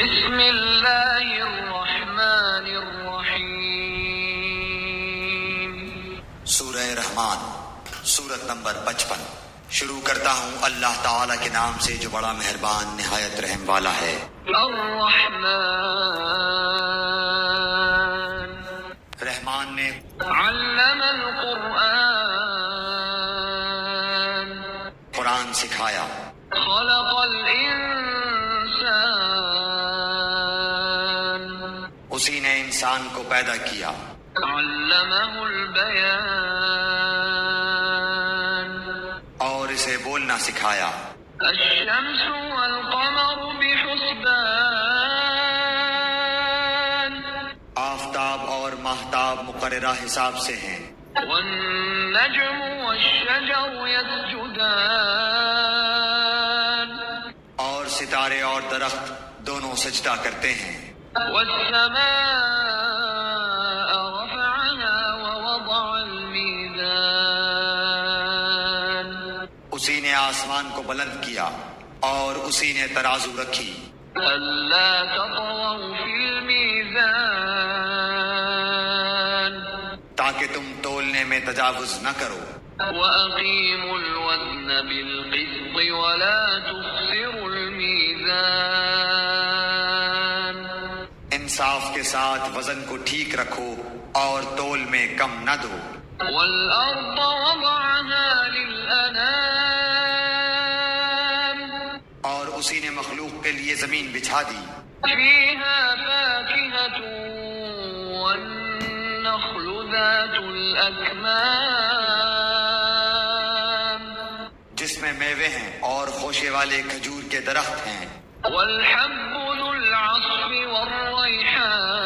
بسم اللہ الرحمن الرحیم۔ سورہ رحمان، سورت نمبر 55۔ شروع کرتا ہوں اللہ تعالیٰ کے نام سے جو بڑا مہربان نہایت رحم والا ہے۔ الرحمن، رحمان نے علم القرآن، قرآن سکھایا۔ خلق الانسان، اسی نے انسان کو پیدا کیا۔ علمہ البیان، اور اسے بولنا سکھایا۔ الشمس والقمر بحسبان، آفتاب اور ماہتاب مقررہ حساب سے ہیں۔ والنجم والشجر يسجدان، اور ستارے اور درخت دونوں سجدہ کرتے ہیں۔ والسماء رفعها ووضع الميزان، اسی نے آسمان کو بلند کیا اور اسی نے ترازو رکھی۔ ألا تطغوا في الميزان، تاکہ تم تولنے میں تجاوز نہ کرو۔ وأقيموا الوزن بالقسط ولا تخسروا الميزان، انصاف کے ساتھ وزن کو ٹھیک رکھو اور تول میں کم نہ دو۔ والأرض وضعها للأنام، اور اسی نے مخلوق کے لیے زمین بچھا دی۔ فيها فاكهة والنخل ذات الأكمام، جس میں میوے ہیں اور خوشے والے کھجور کے درخت ہیں۔ والحب ذو العصف والريحان،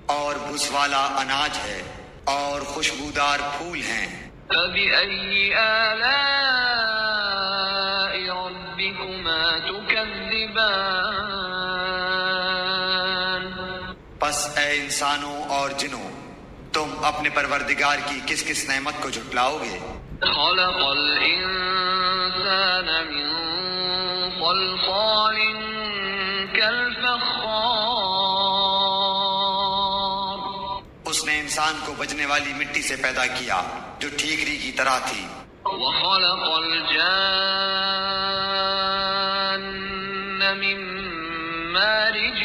اور بھس والا اناج ہے اور خوشبودار پھول ہیں۔ فبأي آلاء ربكما تكذبان، پس اے انسانوں اور جنوں، تم اپنے پروردگار کی کس کس نعمت کو جھٹلاؤ گے؟ خلق الإنسان من صلصال كالفخار، اس نے انسان کو بجنے والی مٹی سے پیدا کیا جو ٹھیکری کی طرح تھی۔ وخلق الجان من مارج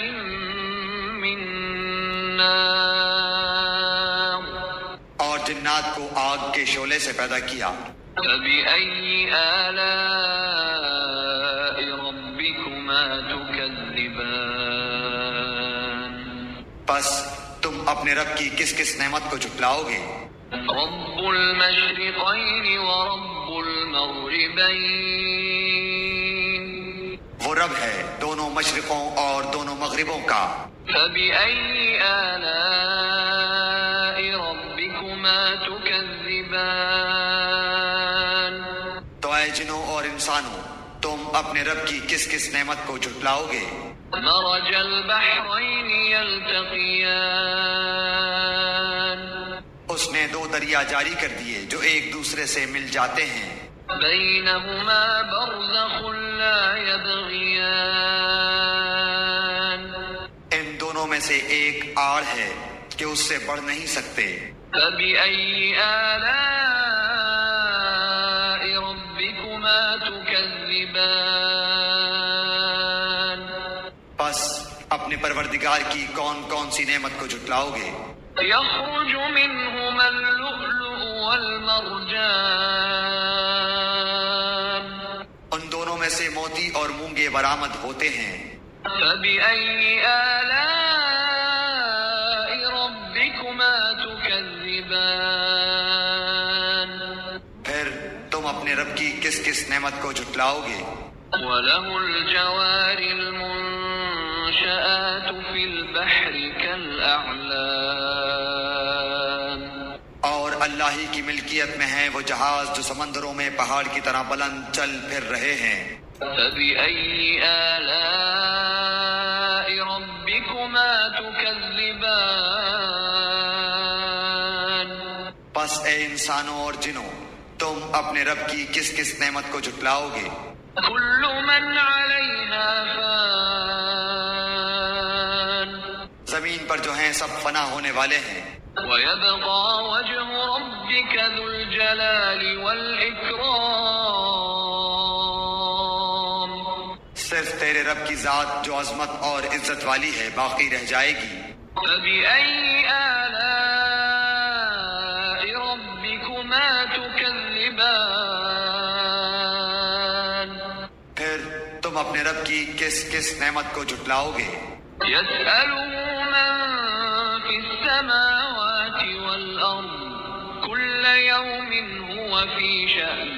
من نار، اور جنات کو آگ کے شعلے سے پیدا کیا۔ فبأي آلاء ربكما تكذبان، پس تم اپنے رب کی کس کس نعمت کو جھٹلاؤ گے؟ رب المشرقين ورب المغربين، وہ رب ہے دونوں مشرقوں اور دونوں مغربوں کا۔ فبأي آلاء ربكما تكذبان، تو اے جنوں اور انسانوں، تم اپنے رب کی کس کس نعمت کو جھٹلاؤ گے؟ مرج البحرين يلتقيان، اس نے دو دریا جاری کر دیے جو ایک دوسرے سے مل جاتے ہیں۔ بينهما برزخ لا يبغيان، ان دونوں میں سے ایک آڑ ہے کہ اس سے بڑھ نہیں سکتے۔ فبأي آلاء ربكما تكذبان، پس اپنے پروردگار کی کون کون سی نعمت کو جھٹلاؤ گے؟ يخرج منهما اللؤلؤ والمرجان، ان دونوں میں سے موتی اور مونگے برآمد ہوتے ہیں۔ فبأي آلاء ربكما تكذبان، پھر تم اپنے رب کی کس کس نعمت کو جھٹلاؤ گے؟ وله الجوار المنشآت في البحر كالأعلام، اور اللہ ہی کی ملکیت میں ہیں وہ جہاز جو سمندروں میں پہاڑ کی طرح بلند چل پھر رہے ہیں۔ فبأي آلاء ربكما تكذبان، پس اے انسانوں اور جنوں، تم اپنے رب کی کس کس نعمت کو جھٹلاؤ گے؟ كل من عليها سب فنا ہونے والے ہیں. وَيَبْقَى وَجْهُ رَبِّكَ ذُو الْجَلَالِ وَالْإِكْرَامِ. صرف تیرے رب کی ذات جو عظمت اور عزت والی ہے باقی رہ جائے گی. فَبِأَيِّ آلَاءِ رَبِّكُمَا تُكَذِّبَانِ. پھر تم اپنے رب کی کس کس نعمت کو جھٹلاؤ گے؟ يَسْأَلُهُ مَن فِي السَّمَاوَاتِ وَالْأَرْضِ كُلَّ يَوْمٍ هُوَ فِي شَأْنٍ.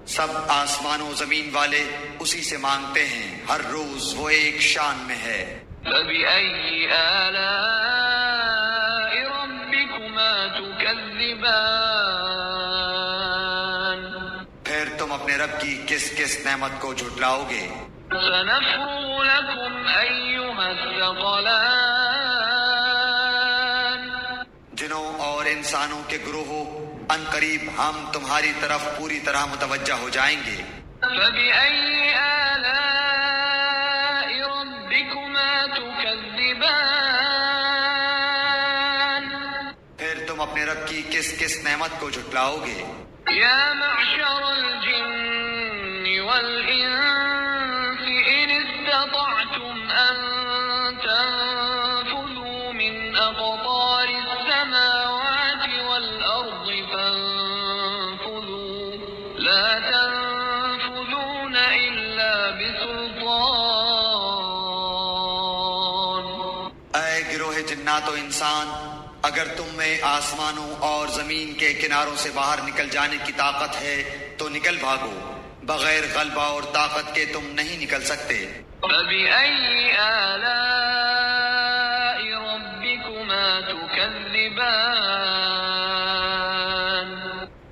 سب آسمان و زمین والے اسی سے مانگتے ہیں، ہر روز وہ ایک شان میں ہے. فَبِأَيِّ آلَاءِ رَبِّكُمَا تُكَذِّبَانِ. پھر تم اپنے رب کی کس کس نعمت کو جھٹلاؤ گے؟ سَنَفْرُغُ لَكُمْ أَيُّهَ الثَّقَلَانِ. جنوں اور انسانوں کے گروہوں، ان قریب ہم تمہاری طرف پوری طرح متوجہ ہو جائیں گے. فَبِأَيِّ آلَاءِ رَبِّكُمَا تُكَذِّبَانِ. پھر تم اپنے رب کی کس کس نعمت کو جھٹلاؤ گے؟ يَا مَعْشَرَ الْجِنِّ وَالْإِنسِ إِنِ اسْتَطَعْتُمْ أَن تَنفُذُوا مِنْ أَقْطَارِ السَّمَاوَاتِ وَالْأَرْضِ فَانفُذُوا لَا تَنفُذُونَ إِلَّا بِسُلْطَانٍ. اے گروہ جنات و انسان، اگر تم میں آسمانوں اور زمین کے کناروں سے باہر نکل جانے کی طاقت ہے تو نکل بھاگو، بغیر غلبہ اور طاقت کے تم نہیں نکل سکتے. فَبِأَيِّ آلَاءِ رَبِّكُمَا تُكَذِّبَانِ.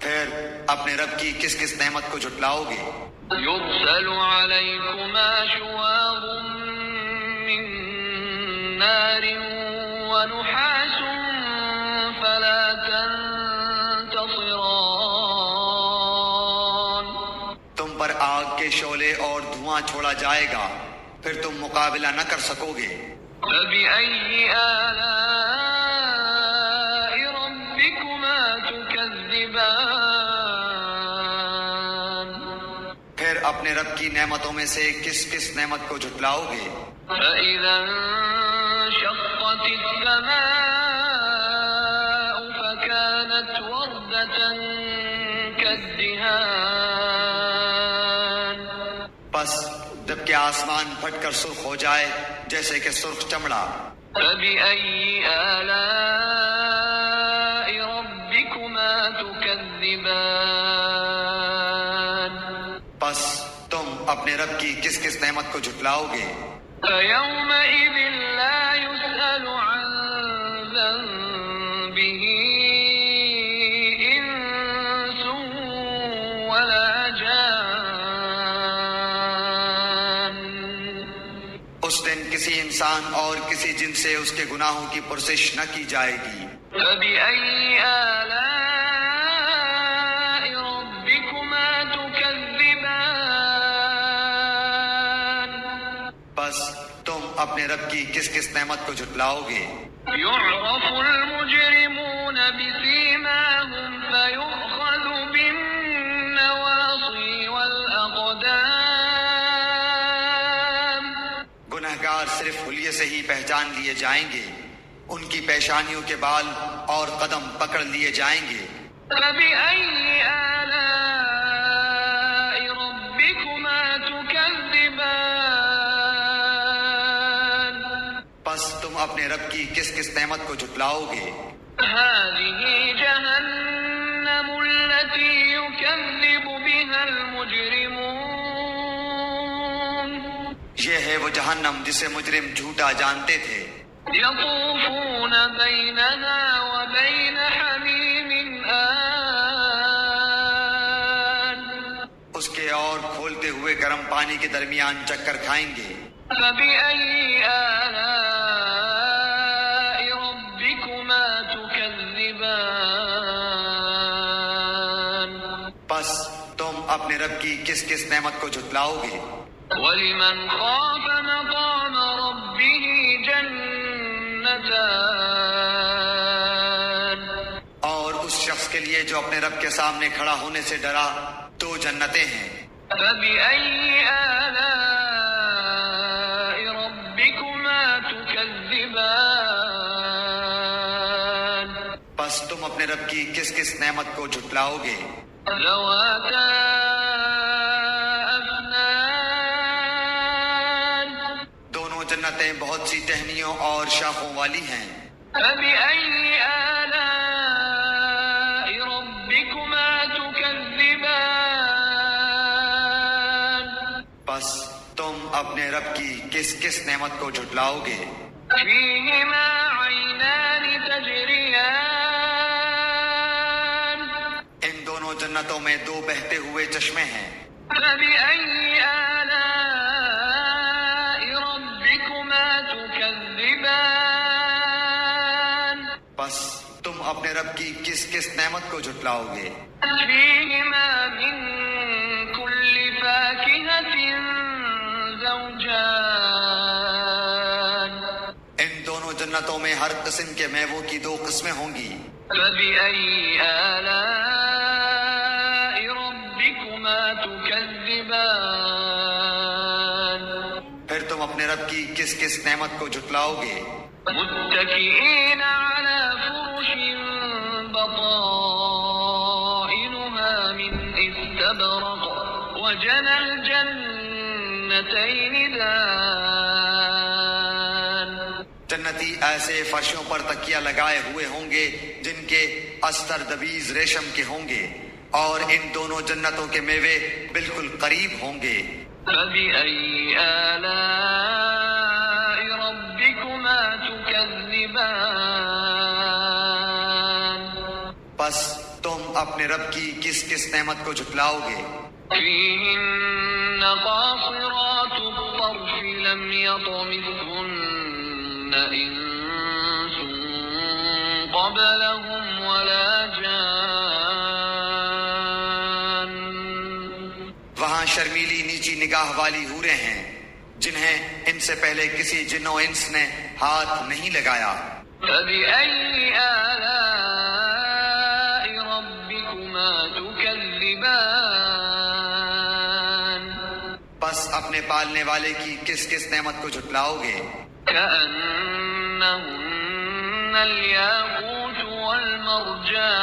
پھر اپنے رب کی کس کس نعمت کو جھٹلاؤ گے؟ يُرْسَلُ عَلَيْكُمَا شُوَاظٌ مِّن نَّارٍ وَنُحَاسٌ فَلَا تَنتَصِرَانِ. تم پر آگ کے شعلے اور دھواں چھوڑا جائے گا، پھر تم مقابلہ نہ کر سکو گے. فَبِأَيِّ آلَاءِ رَبِّكُمَا تُكَذِّبَانِ. پھر اپنے رب کی نعمتوں میں سے کس کس نعمت کو جھٹلاؤ گے؟ فَإِذَا انشَقَّتِ السَّمَاءُ فَكَانَتْ وَرْدَةً كَالدِّهَانِ. بس جب کہ آسمان پھٹ کر سرخ ہو جائے جیسے کہ سرخ چمڑا. فَبِأَيِّ آلَاءِ رَبِّكُمَا تُكَذِّبَانِ. بس تم اپنے رب کی کس کس نعمت کو جھٹلاؤ گے؟ فَيَوْمَئِذٍ لَا يُسْأَلُ عَن ذَنبِهِ إِنسٌ وَلَا جَانٌّ. اس دن کسی انسان اور کسی جن سے اس کے گناہوں کی پرسش نہ کی جائے گی. فَبِأَيِّ آلَاءِ رَبِّكُمَا تُكَذِّبَانِ. بس تم اپنے رب کی کس کس نعمت کو جھٹلاؤ گے؟ يُعْرَفُ الْمُجْرِمُونَ بِسِيمَاهُمْ فَيُؤْخَذُ بِالنَّوَاصِي وَالْأَقْدَامِ. گنہگار صرف حلیے سے ہی پہچان لیے جائیں گے، ان کی پیشانیوں کے بال اور قدم پکڑ لیے جائیں گے. فَبِأَيِّ آلَاءِ رَبِّكُمَا تُكَذِّبَانِ. بس تم اپنے رب کی کس کس نعمت کو جھٹلاؤ گے؟ هَٰذِهِ جَهَنَّمُ الَّتِي يُكَذِّبُ بِهَا الْمُجْرِمُونَ. یہ ہے وہ جہنم جسے مجرم جھوٹا جانتے تھے. يَطُوفُونَ بَيْنَهَا وَبَيْنَ حَمِيمٍ آنٍ. اس کے اور کھولتے ہوئے گرم پانی کے درمیان چکر کھائیں گے. فَبِأَيِّ آلَاءِ رَبِّكُمَا تُكَذِّبَانِ. بس تم اپنے رب کی کس کس نعمت کو جھٹلاؤ گے؟ وَلِمَنْ خَافَ مَقَامَ رَبِّهِ جَنَّتَانِ. اپنے رب کے سامنے کھڑا ہونے سے ڈرا 2 جنتیں ہیں۔ فبأي آلاء ربكما تكذبان پس تم اپنے رب کی کس کس نعمت کو جھٹلاؤ گے؟ ذواتا أفنان دونوں جنتیں بہت سی ٹہنیوں اور شاخوں والی ہیں۔ فبأي آلاء ربكما تكذبان پس تم اپنے رب کی کس کس نعمت کو جھٹلاؤ گے؟ فيهما عينان تجريان ان دونوں جنتوں میں 2 بہتے ہوئے چشمے ہیں۔ فبأي آلاء ربكما تكذبان پس تم اپنے رب کی کس کس نعمت کو جھٹلاؤ گے؟ فيهما من كل فاكهة زوجان ان دونوں جنتوں میں ہر قسم کے میووں کی 2 قسمیں ہوں گی۔ فبأي آلاء ربكما تكذبان پھر تم اپنے رب کی کس کس نعمت کو جھٹلاؤ گے؟ متكئين على فرش بطائنها من استبرق وجنى الجنتين دان جنتی ایسے فرشوں پر تکیہ لگائے ہوئے ہوں گے جن کے استر دبیز ریشم کے ہوں گے، اور ان دونوں جنتوں کے میوے بالکل قریب ہوں گے۔ فبأي آلاء ربكما تكذبان پس تم اپنے رب کی کس کس نعمت کو جھٹلاؤ گے؟ فيهن قاصرات الطرف لم يطمثهن إنس قبلهم ولا جان وہاں شرمیلی نیچی نگاہ والی حوریں ہیں جنہیں ان سے پہلے کسی جن و انس نے ہاتھ نہیں لگایا۔ فبأي آلاء ربكما تكذبان پس اپنے پالنے والے کی کس کس نعمت کو جھٹلاؤ گے؟ كأنهن الياقوت والمرجان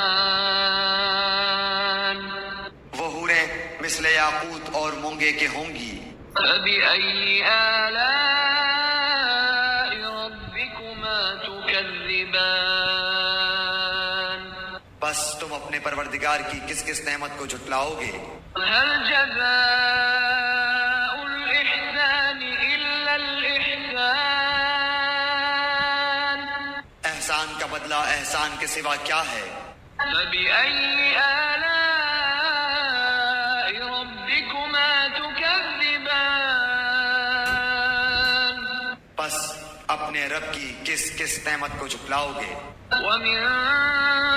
وہ حوریں مثل یاقوت اور مونگے کے ہوں گی۔ فبأي آلاء ربكما تكذبان بس تم اپنے پروردگار کی کس کس نعمت کو جھٹلاؤ گے؟ هل جزاء الإحسان إلا الإحسان احسان کا بدلہ احسان کے سوا کیا ہے؟ فبأي آلاء ربكما تكذبان بس اپنے رب کی کس کس نعمت کو جھٹلاؤ گے؟ ومن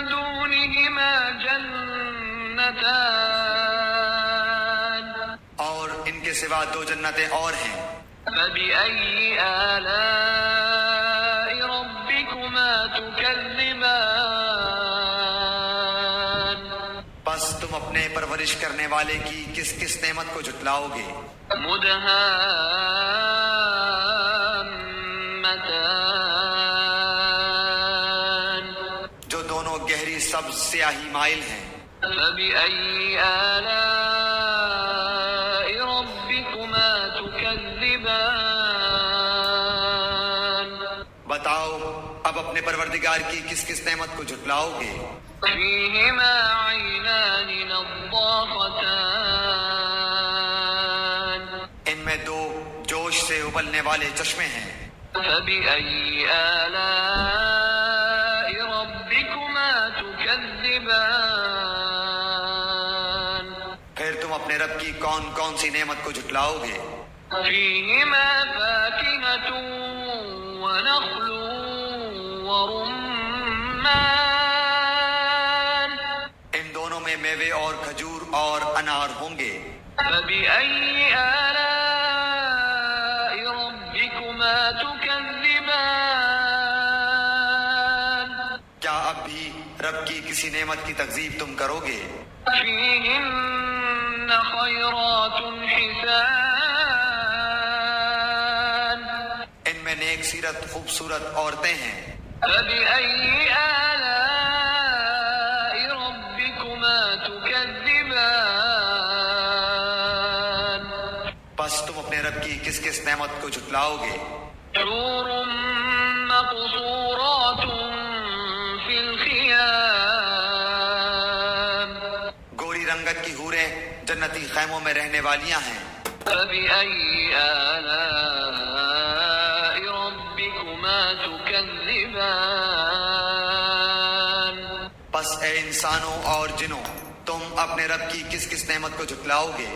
دونهما جنتان اور ان کے سوا 2 جنتیں اور ہیں۔ فبأي آلاء ربكما تكذبان بس تم اپنے پرورش کرنے والے کی کس کس نعمت کو جھٹلاؤ گے؟ مدهامتان جو دونوں گہری سبز سیاہی مائل ہیں۔ فبأي آلاء ربكما تكذبان بتاؤ اب اپنے پروردگار کی کس کس نعمت کو جھٹلاؤ گے؟ فيهما عينان نضاختان ان میں 2 جوش سے ابلنے والے چشمے ہیں۔ فبأي آلاء ربكما تكذبان پھر تم اپنے رب کی کون کون سی نعمت کو جھٹلاؤ گے؟ فيهما فاكهة ونخل ورمان ان دونوں میں میوے اور کھجور اور انار ہوں گے۔ فبأي آلاء ربكما تكذبان کیا اب بھی رب کی کسی نعمت کی تکذیب تم کرو گے؟ فيهن خيرات حسان ان میں نیک سیرت خوبصورت عورتیں ہیں. فبأي آلاء ربكما تكذبان پس تم اپنے رب کی کس کس نعمت کو جھٹلاؤ گے؟ حور مقصورات في الخيام گوری رنگت کی حوریں جنتی خیموں میں رہنے والیاں ہیں. فبأي آلاء ربكما تكذبان پس اے انسانوں اور جنوں تم اپنے رب کی کس کس نعمت کو جھٹلاؤ گے؟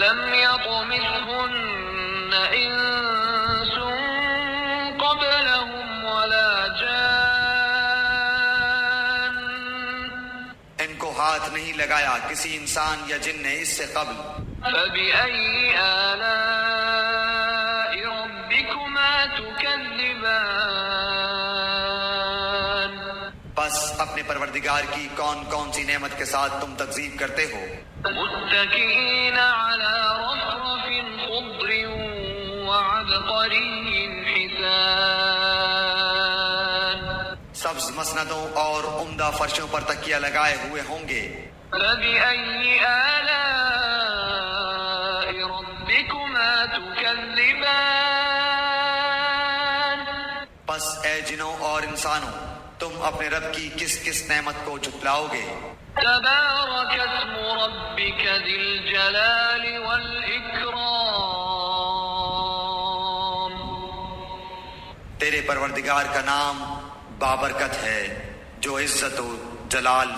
لم يطمثهن إنس قبلهم ولا جان ان کو ہاتھ نہیں لگایا کسی انسان یا جن نے اس سے قبل. فبأي آلاء ربكما تكذبان پس اپنے پروردگار کی کون کون سی نعمت کے ساتھ تم تکذیب کرتے ہو؟ متكئين على رفرف خضر وعبقري حسان سبز مسندوں اور عمدہ فرشوں پر تکیہ لگائے ہوئے ہوں گے. فبأي آلاء ربكما تكذبان پس اے جنوں اور انسانوں تم اپنے رب کی کس کس نعمت کو جھٹلاؤ گے؟ تبارك اسم ربك ذي الجلال والإكرام تیرے پروردگار کا نام بابرکت ہے جو عزت و جلال